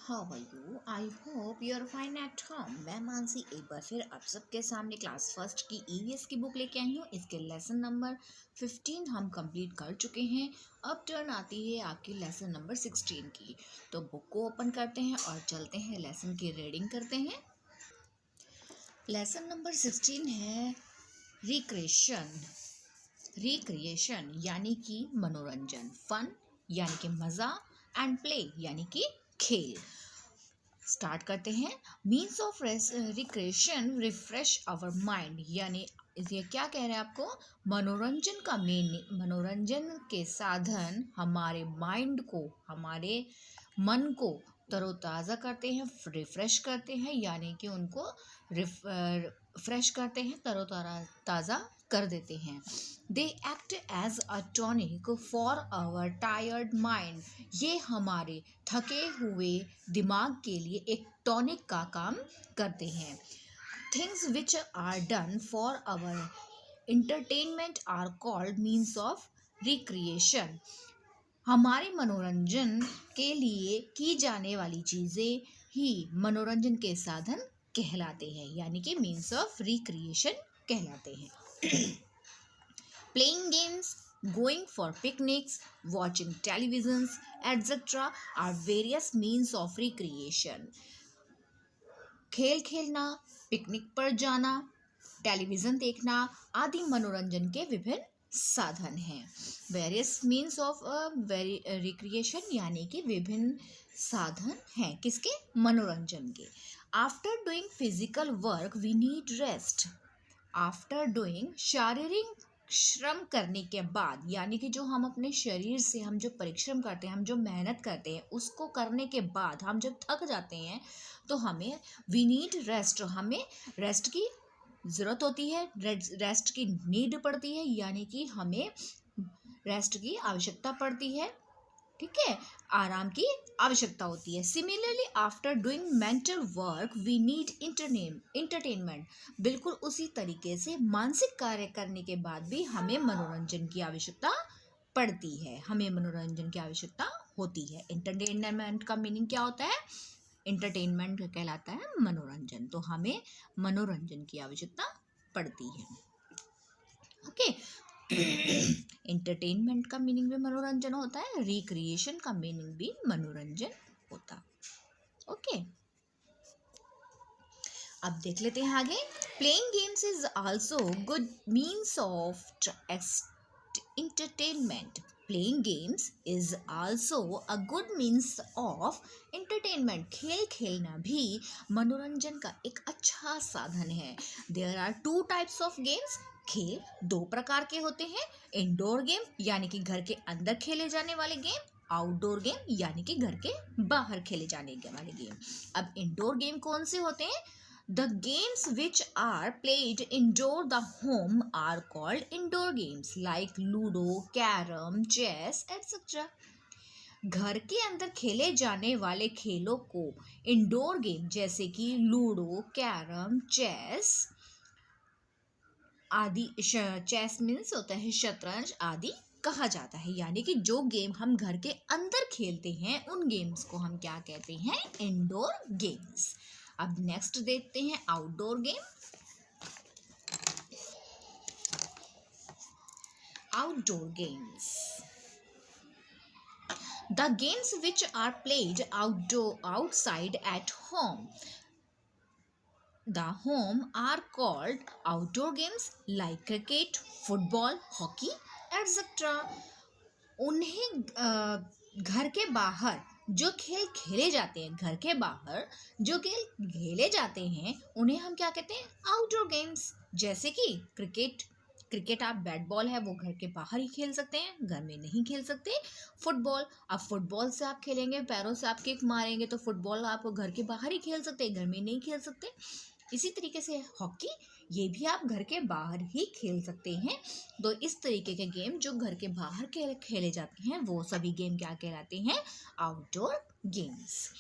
How are you? I hope you are fine at home. मैं मानसी एक बार फिर आप सबके सामने क्लास फर्स्ट की ईवीएस की बुक लेके आई हूँ। इसके लेसन नंबर 15 हम कंप्लीट कर चुके हैं। अब टर्न आती है आपकी लेसन नंबर 16 की। तो बुक को ओपन करते हैं और चलते हैं लेसन की रीडिंग करते हैं। लेसन नंबर 16 है रिक्रिएशन। रिक्रिएशन यानी कि मनोरंजन, फन यानी कि मज़ा, एंड प्ले यानी कि खेल। स्टार्ट करते हैं। Means of recreation refresh our mind, यानी ये क्या कह रहे हैं आपको? मनोरंजन का मनोरंजन के साधन हमारे माइंड को, हमारे मन को तरोताज़ा करते हैं, रिफ्रेश करते हैं, यानी कि उनको फ्रेश करते हैं, तरोताज़ा कर देते हैं। They act as a tonic for our tired mind, ये हमारे थके हुए दिमाग के लिए एक टॉनिक का काम करते हैं। Things which are done for our entertainment are called means of recreation. हमारे मनोरंजन के लिए की जाने वाली चीज़ें ही मनोरंजन के साधन कहलाते हैं, यानी कि मीन्स ऑफ रिक्रिएशन कहलाते हैं। Playing games, going for picnics, watching televisions, etc. are various means of recreation. खेल खेलना, पिकनिक पर जाना, टेलीविज़न देखना आदि मनोरंजन के विभिन्न साधन हैं। वेरियस मीन्स ऑफ रिक्रिएशन यानी कि विभिन्न साधन हैं किसके? मनोरंजन के। After doing physical work we need rest. After doing शारीरिक श्रम करने के बाद, यानी कि जो हम अपने शरीर से हम जो परिश्रम करते हैं, हम जो मेहनत करते हैं, उसको करने के बाद हम जब थक जाते हैं तो हमें वी नीड रेस्ट, हमें रेस्ट की ज़रूरत होती है, रेस्ट की नीड पड़ती है, यानी कि हमें रेस्ट की आवश्यकता पड़ती है। ठीक है, आराम की आवश्यकता होती है। Similarly after doing mental work we need entertainment. बिल्कुल उसी तरीके से मानसिक कार्य करने के बाद भी हमें मनोरंजन की आवश्यकता पड़ती है, हमें मनोरंजन की आवश्यकता होती है। इंटरटेनमेंट का मीनिंग क्या होता है? इंटरटेनमेंट कहलाता है मनोरंजन, तो हमें मनोरंजन की आवश्यकता पड़ती है। ओके, एंटरटेनमेंट का मीनिंग भी मनोरंजन होता है, रिक्रिएशन का मीनिंग भी मनोरंजन होता। ओके, अब देख लेते हैं आगे। Playing games is also good means of entertainment. Playing games is also a good means of entertainment. खेल खेलना भी मनोरंजन का एक अच्छा साधन है। There are two types of games. खेल दो प्रकार के होते हैं। इंडोर गेम यानी कि घर के अंदर खेले जाने वाले गेम, आउटडोर गेम यानी कि घर के बाहर खेले जाने वाले गेम। अब इंडोर गेम कौन से होते हैं? The games which are played indoor the home are called indoor games like Ludo, Carrom, Chess, etc. घर के अंदर खेले जाने वाले खेलों को इंडोर गेम जैसे कि लूडो, कैरम, चेस आदि, चेस मीन्स होता है शतरंज आदि कहा जाता है, यानी कि जो गेम हम घर के अंदर खेलते हैं उन गेम्स को हम क्या कहते हैं? Indoor games. अब नेक्स्ट देखते हैं outdoor game. Outdoor games, the games which are played outside at home the home are called outdoor games like cricket, football, hockey, etc. उन्हें घर के बाहर जो खेल खेले जाते हैं, घर के बाहर जो खेल खेले जाते हैं उन्हें हम क्या कहते हैं? Outdoor games. जैसे कि क्रिकेट आप बैट बॉल है वो घर के बाहर ही खेल सकते हैं, घर में नहीं खेल सकते। फुटबॉल, अब फुटबॉल से आप खेलेंगे, पैरों से आप किक मारेंगे, तो फुटबॉल आप घर के बाहर ही खेल सकते हैं, घर में नहीं खेल सकते। इसी तरीके से हॉकी, ये भी आप घर के बाहर ही खेल सकते हैं। तो इस तरीके के गेम जो घर के बाहर खेले जाते हैं वो सभी गेम क्या कहलाते हैं? Outdoor games.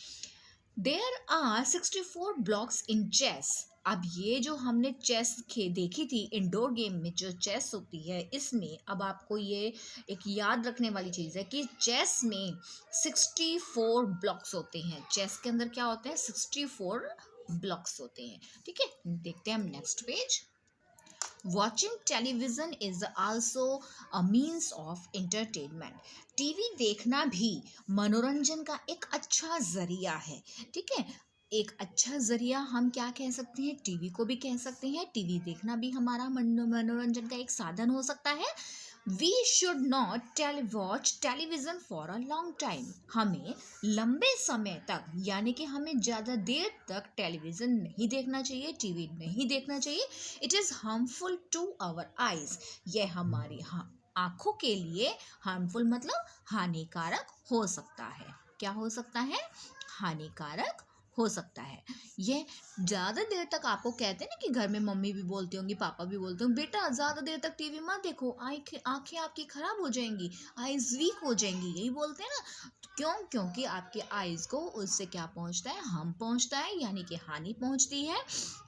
There are 64 blocks in chess. अब ये जो हमने चेस देखी थी इंडोर गेम में, जो चेस होती है, इसमें अब आपको ये एक याद रखने वाली चीज़ है कि चेस में 64 ब्लॉक्स होते हैं। चेस के अंदर क्या होते हैं? 64 ब्लॉक्स होते हैं। ठीक है, देखते हैं हम next page. Watching television is also a means of entertainment. TV देखना भी मनोरंजन का एक अच्छा जरिया है। ठीक है, एक अच्छा जरिया हम क्या कह सकते हैं? टीवी को भी कह सकते हैं। टीवी देखना भी हमारा मनोरंजन का एक साधन हो सकता है। We should not watch television for a long time. हमें लंबे समय तक, यानी कि हमें ज़्यादा देर तक टेलीविज़न नहीं देखना चाहिए, टीवी नहीं देखना चाहिए। It is harmful to our eyes. यह हमारी आँखों के लिए हार्मफुल मतलब हानिकारक हो सकता है। क्या हो सकता है? हानिकारक हो सकता है। ये ज़्यादा देर तक, आपको कहते हैं ना कि घर में मम्मी भी बोलती होंगी, पापा भी बोलते होंगे, बेटा ज़्यादा देर तक टीवी मत देखो, आँखें आपकी ख़राब हो जाएंगी, आइज़ वीक हो जाएंगी, यही बोलते हैं ना। क्यों? क्योंकि आपके आइज़ को उससे क्या पहुंचता है? हार्म पहुंचता है, यानी कि हानि पहुंचती है।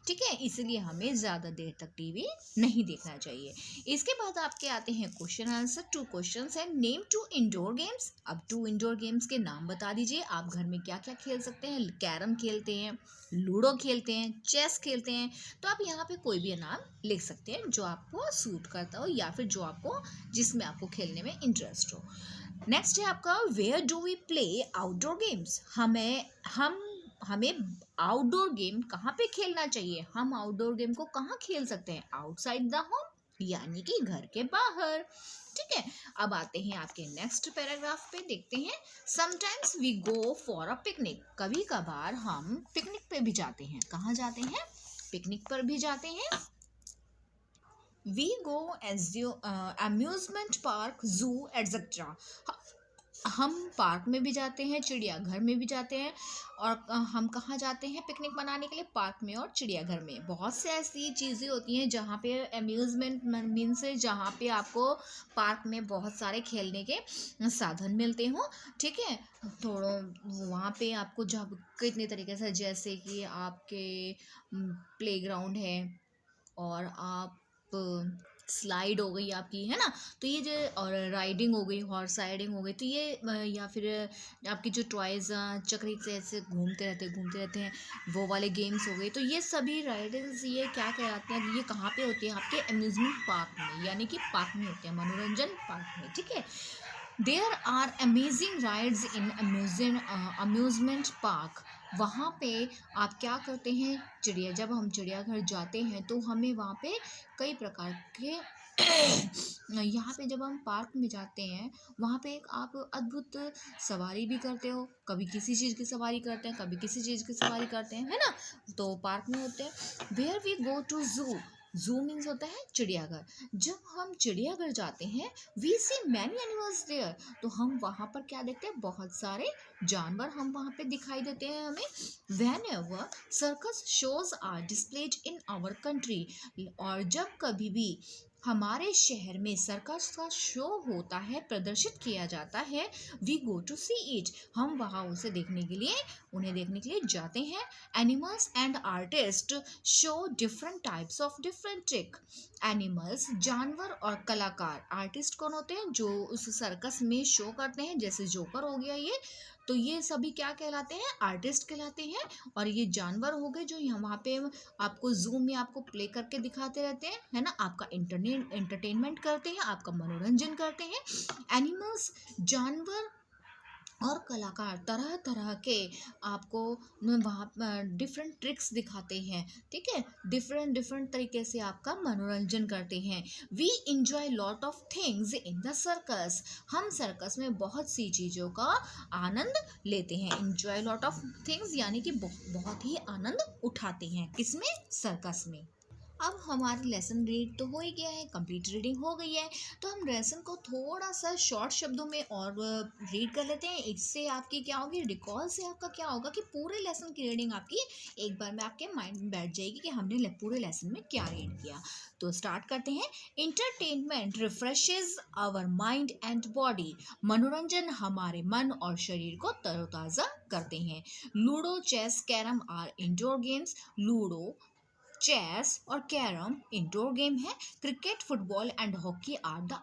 ठीक है, इसलिए हमें ज़्यादा देर तक टीवी नहीं देखना चाहिए। इसके बाद आपके आते हैं क्वेश्चन आंसर। 2 क्वेश्चंस हैं। Name 2 indoor games. अब 2 इंडोर गेम्स के नाम बता दीजिए। आप घर में क्या क्या खेल सकते हैं? कैरम खेलते हैं, लूडो खेलते हैं, चेस खेलते हैं। तो आप यहाँ पे कोई भी नाम लिख सकते हैं जो आपको सूट करता हो, या फिर जो आपको, जिसमें आपको खेलने में इंटरेस्ट हो। नेक्स्ट है आपका where do we play outdoor games. हमें आउटडोर गेम कहाँ पे खेलना चाहिए? हम आउटडोर गेम को कहाँ खेल सकते हैं? आउटसाइड द होम, यानी कि घर के बाहर। ठीक है, अब आते हैं आपके नेक्स्ट पैराग्राफ पे, देखते हैं। Sometimes we go for a picnic. कभी कभार हम पिकनिक पे भी जाते हैं। कहाँ जाते हैं? पिकनिक पर भी जाते हैं। We go as amusement park, zoo etcetera. हम पार्क में भी जाते हैं, चिड़ियाघर में भी जाते हैं। और हम कहाँ जाते हैं पिकनिक मनाने के लिए? पार्क में और चिड़ियाघर में। बहुत से ऐसी चीज़ें होती हैं जहाँ पे अम्यूज़मेंट मीन्स है, जहाँ पे आपको पार्क में बहुत सारे खेलने के साधन मिलते हों। ठीक है, थोड़ा वहाँ पे आपको जब कितने तरीके से, जैसे कि आपके प्लेग्राउंड है, और आप स्लाइड हो गई आपकी, है ना। तो ये जो, और राइडिंग हो गई, हॉर्स राइडिंग हो गई, तो ये या फिर आपकी जो टॉयज़ चक्री से ऐसे घूमते रहते हैं, वो वाले गेम्स हो गए। तो ये सभी राइडिंग्स, ये क्या कहलाते हैं? ये कहाँ पे होती है? आपके अम्यूज़मेंट पार्क में, यानी कि पार्क में होते हैं, मनोरंजन पार्क में। ठीक है, there are amazing rides in amusement park. वहाँ पे आप क्या करते हैं? जब हम चिड़ियाघर जाते हैं तो हमें वहाँ पे कई प्रकार के यहाँ पे जब हम पार्क में जाते हैं, वहाँ पे एक आप अद्भुत सवारी भी करते हो। कभी किसी चीज़ की सवारी करते हैं, कभी किसी चीज़ की सवारी करते हैं, है ना। तो पार्क में होते हैं। वेयर वी गो टू जू। जू मीन्स होता है चिड़ियाघर। जब हम चिड़ियाघर जाते हैं, we see many animals there. तो हम वहाँ पर क्या देखते हैं? बहुत सारे जानवर हम वहाँ पे दिखाई देते हैं हमें। Whenever circus shows are displayed in our country. और जब कभी भी हमारे शहर में सर्कस का शो होता है, प्रदर्शित किया जाता है, we go to see it. हम वहाँ उसे देखने के लिए, उन्हें देखने के लिए जाते हैं। Animals and artist show different types of different trick. Animals, जानवर, और कलाकार, आर्टिस्ट कौन होते हैं? जो उस सर्कस में शो करते हैं, जैसे जोकर हो गया ये। तो ये सभी क्या कहलाते हैं? आर्टिस्ट कहलाते हैं। और ये जानवर हो गए जो यहाँ पे आपको जू में आपको प्ले करके दिखाते रहते हैं, है ना। आपका एंटरटेनमेंट करते हैं, आपका मनोरंजन करते हैं। एनिमल्स, जानवर और कलाकार तरह तरह के आपको वहाँ डिफरेंट ट्रिक्स दिखाते हैं। ठीक है, डिफरेंट डिफरेंट तरीके से आपका मनोरंजन करते हैं। We enjoy lot of things in the circus. हम सर्कस में बहुत सी चीज़ों का आनंद लेते हैं। इंजॉय लॉट ऑफ थिंग्स यानी कि बहुत ही आनंद उठाते हैं। किसमें? सर्कस में। अब हमारी लेसन रीड तो हो ही गया है, कंप्लीट रीडिंग हो गई है, तो हम लेसन को थोड़ा सा शॉर्ट शब्दों में और रीड कर लेते हैं। इससे आपकी क्या होगी, रिकॉल से आपका क्या होगा कि पूरे लेसन की रीडिंग आपकी एक बार में आपके माइंड में बैठ जाएगी कि हमने पूरे लेसन में क्या रीड किया। तो स्टार्ट करते हैं। Entertainment refreshes our mind and body. मनोरंजन हमारे मन और शरीर को तरोताज़ा करते हैं। Ludo, chess, carrom are indoor games. Ludo, chess और कैरम इंडोर गेम है। Cricket, football and hockey are the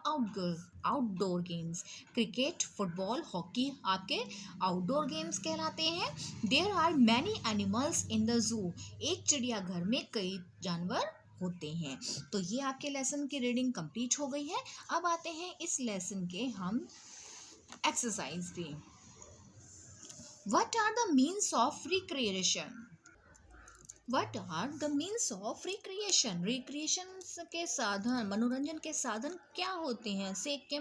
outdoor games. Cricket, football, hockey आपके आउटडोर गेम्स कहलाते हैं। There are many animals in the zoo. एक चिड़ियाघर में कई जानवर होते हैं। तो ये आपके लेसन की रीडिंग कंप्लीट हो गई है। अब आते हैं इस लेसन के हम एक्सरसाइज पे। What are the means of recreation? What are the means of recreation? Recreation के साधन, मनोरंजन के साधन क्या होते हैं? से के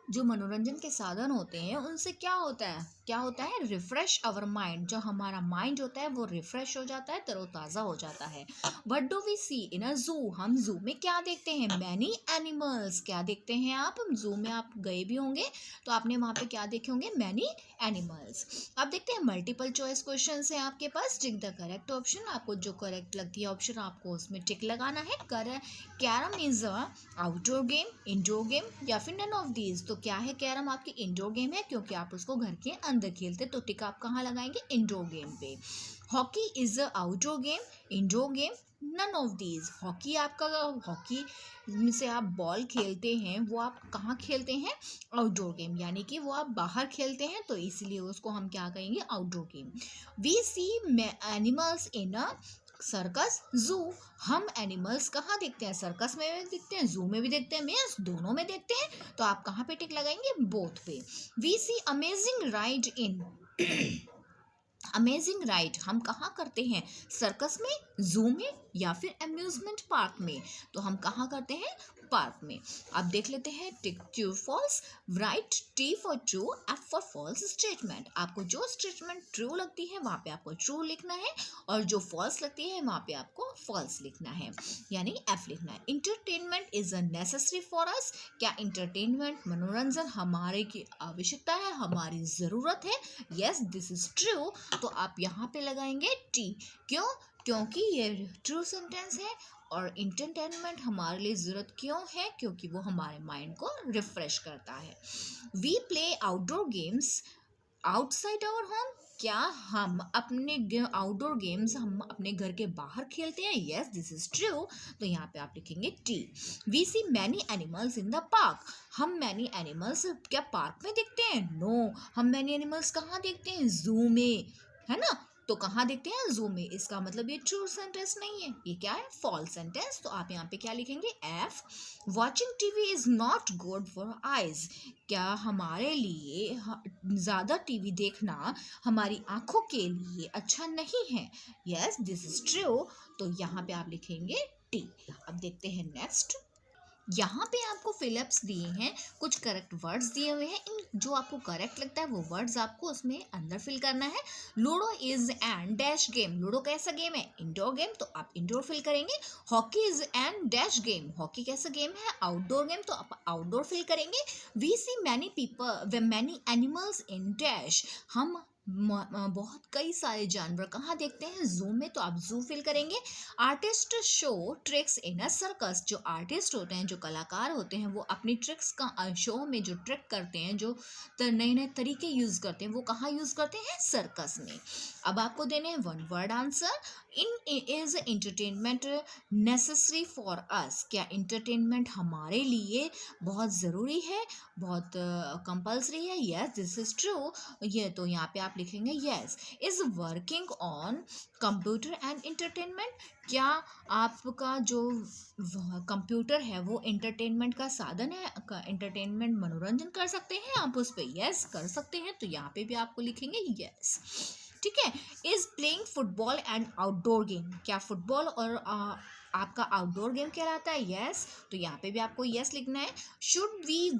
जो मनोरंजन के साधन होते हैं उनसे क्या होता है, रिफ्रेश अवर माइंड। जो हमारा माइंड होता है वो रिफ्रेश हो जाता है, तरोताज़ा हो जाता है। व्हाट डू वी सी इन अ जू? हम जू में क्या देखते हैं? Many animals. क्या देखते हैं आप? जू में आप गए भी होंगे तो आपने वहाँ पे क्या देखे होंगे? Many animals. अब देखते हैं मल्टीपल चॉइस क्वेश्चन है आपके पास। Tick the correct option. आपको जो करेक्ट लगती है ऑप्शन आपको उसमें टिक लगाना है। Carrom is a outdoor game, indoor game या फिर नन ऑफ दीज। तो क्या है? कैरम आपकी इंडोर गेम है क्योंकि आप उसको घर के अंदर खेलते, तो टिक आप कहाँ लगाएंगे? इंडोर गेम पे। Hockey is a outdoor game, indoor game, none of these. Hockey आपका, हॉकी से आप बॉल खेलते हैं वो आप कहाँ खेलते हैं? आउटडोर गेम, यानी कि वो आप बाहर खेलते हैं, तो इसलिए उसको हम क्या कहेंगे? Outdoor game. We see animals in a circus, zoo. हम एनिमल्स कहाँ देखते हैं? सर्कस में भी देखते हैं, जू में भी देखते हैं, मीन्स दोनों में देखते हैं। तो आप कहाँ पे टिक लगाएंगे? बोथ पे। We see amazing ride in amazing ride हम कहाँ करते हैं? सर्कस में, जू में या फिर अम्यूजमेंट पार्क में। तो हम कहाँ करते हैं? पार्क में। अब देख लेते हैं tick true false. Write T for true, F for false statement. आपको जो स्टेटमेंट ट्रू लगती है वहाँ पे आपको ट्रू लिखना है और जो फॉल्स लगती है वहाँ पे आपको फॉल्स लिखना है, यानी एफ लिखना है। Entertainment is a necessary for us. क्या इंटरटेनमेंट, मनोरंजन हमारे की आवश्यकता है, हमारी ज़रूरत है? Yes this is true. तो आप यहाँ पे लगाएंगे टी। क्यों? क्योंकि ये ट्रू सेंटेंस है। और इंटरटेनमेंट हमारे लिए ज़रूरत क्यों है? क्योंकि वो हमारे माइंड को रिफ्रेश करता है। We play outdoor games outside our home. क्या हम अपने आउटडोर गेम्स हम अपने घर के बाहर खेलते हैं? Yes this is true. तो यहाँ पे आप लिखेंगे T. We see many animals in the park. हम मैनी एनिमल्स क्या पार्क में देखते हैं? नो, हम मैनी एनिमल्स कहाँ देखते हैं? जू में, है ना। तो कहाँ देखते हैं? जू में। इसका मतलब ये ट्रू सेंटेंस नहीं है, ये क्या है? False sentence. तो आप यहाँ पे क्या लिखेंगे? F. Watching TV is not good for eyes. क्या हमारे लिए ज़्यादा टीवी देखना हमारी आंखों के लिए अच्छा नहीं है? Yes this is true. तो यहाँ पे आप लिखेंगे टी। अब देखते हैं नेक्स्ट। यहाँ पे आपको फिलअप्स दिए हैं, कुछ करेक्ट वर्ड्स दिए हुए हैं। इन जो आपको करेक्ट लगता है वो वर्ड्स आपको उसमें अंदर फिल करना है। Ludo is an dash game. लूडो कैसा गेम है? इंडोर गेम, तो आप इंडोर फिल करेंगे। Hockey is an dash game. हॉकी कैसा गेम है? आउटडोर गेम, तो आप आउटडोर फिल करेंगे। We see many people many animals in dash. हम बहुत कई सारे जानवर कहाँ देखते हैं? जू में, तो आप जू फिल करेंगे। Artist show tricks in a circus. जो आर्टिस्ट होते हैं, जो कलाकार होते हैं, वो अपनी ट्रिक्स का शो में जो ट्रिक करते हैं, जो नए नए तरीके यूज़ करते हैं, वो कहाँ यूज़ करते हैं? सर्कस में। अब आपको देने हैं one word answer. Is entertainment necessary for us. क्या इंटरटेनमेंट हमारे लिए बहुत ज़रूरी है, बहुत कंपल्सरी है? Yes this is true. ये तो यहाँ पे आप लिखेंगे yes. Is working on computer and entertainment. क्या आपका जो कंप्यूटर है वो इंटरटेनमेंट का साधन है? इंटरटेनमेंट, मनोरंजन कर सकते हैं आप उस पर? यस कर सकते हैं। तो यहाँ पे भी आपको लिखेंगे यस। ठीक है। Is playing football and outdoor game. क्या फुटबॉल और आपका आउटडोर गेम कहलाता है? यस। तो यहाँ पे भी आपको यस लिखना है। Should we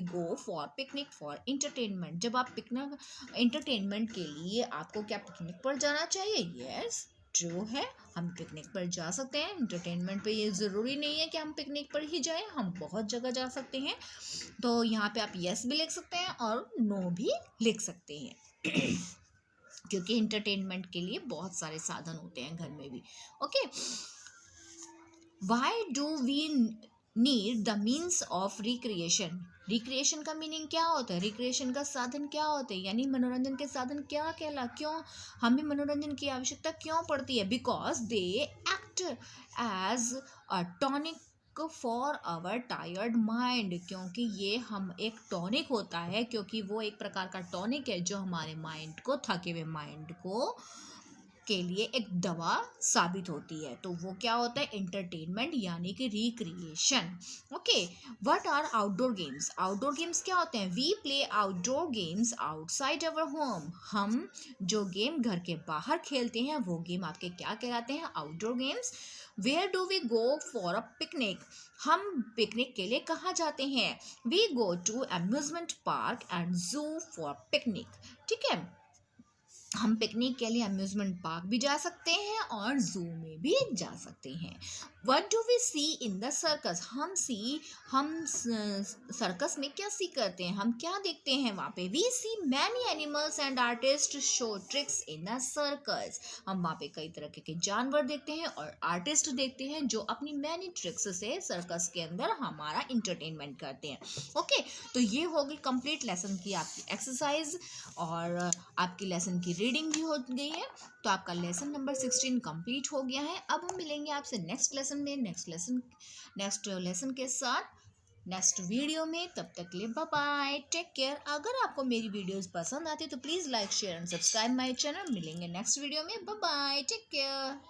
go for picnic for entertainment. जब आप पिकनिक, इंटरटेनमेंट के लिए आपको क्या पिकनिक पर जाना चाहिए? यस। ट्रू है, हम पिकनिक पर जा सकते हैं। एंटरटेनमेंट पे ये ज़रूरी नहीं है कि हम पिकनिक पर ही जाएं, हम बहुत जगह जा सकते हैं। तो यहाँ पे आप यस भी लिख सकते हैं और नो भी लिख सकते हैं क्योंकि इंटरटेनमेंट के लिए बहुत सारे साधन होते हैं घर में भी। Okay, why do we need the means of recreation? Recreation का मीनिंग क्या होता है? रिक्रिएशन का साधन क्या होते हैं, यानी मनोरंजन के साधन क्या कहला, क्यों हमें मनोरंजन की आवश्यकता क्यों पड़ती है? Because they act as a tonic for our tired mind, क्योंकि ये हम एक टॉनिक होता है, क्योंकि वो एक प्रकार का टॉनिक है जो हमारे माइंड को, थके हुए माइंड को के लिए एक दवा साबित होती है। तो वो क्या होता है? एंटरटेनमेंट यानी कि recreation. Okay, what are outdoor games? Outdoor games क्या होते हैं? We play outdoor games outside our home. हम जो गेम घर के बाहर खेलते हैं वो गेम आपके क्या कहलाते हैं? Outdoor games. Where do we go for a picnic? हम पिकनिक के लिए कहाँ जाते हैं? We go to amusement park and zoo for picnic. ठीक है, हम पिकनिक के लिए अम्यूजमेंट पार्क भी जा सकते हैं और जू में भी जा सकते हैं। What do we see in the circus? हम सर्कस में क्या सी करते हैं? हम क्या देखते हैं वहाँ पे? We see many animals and artist show tricks in the circus. हम वहाँ पे कई तरह के जानवर देखते हैं और आर्टिस्ट देखते हैं जो अपनी मैनी ट्रिक्स से सर्कस के अंदर हमारा इंटरटेनमेंट करते हैं। ओके, तो ये हो गई कंप्लीट लेसन की आपकी एक्सरसाइज और आपकी लेसन की रीडिंग भी हो गई है। तो आपका लेसन नंबर 16 कंप्लीट हो गया है। अब हम मिलेंगे आपसे नेक्स्ट लेसन में, नेक्स्ट लेसन के साथ नेक्स्ट वीडियो में। तब तक के लिए बाय बाय, टेक केयर। अगर आपको मेरी वीडियोस पसंद आती है तो please like share and subscribe my channel. मिलेंगे नेक्स्ट वीडियो में, बाय बाय, टेक केयर।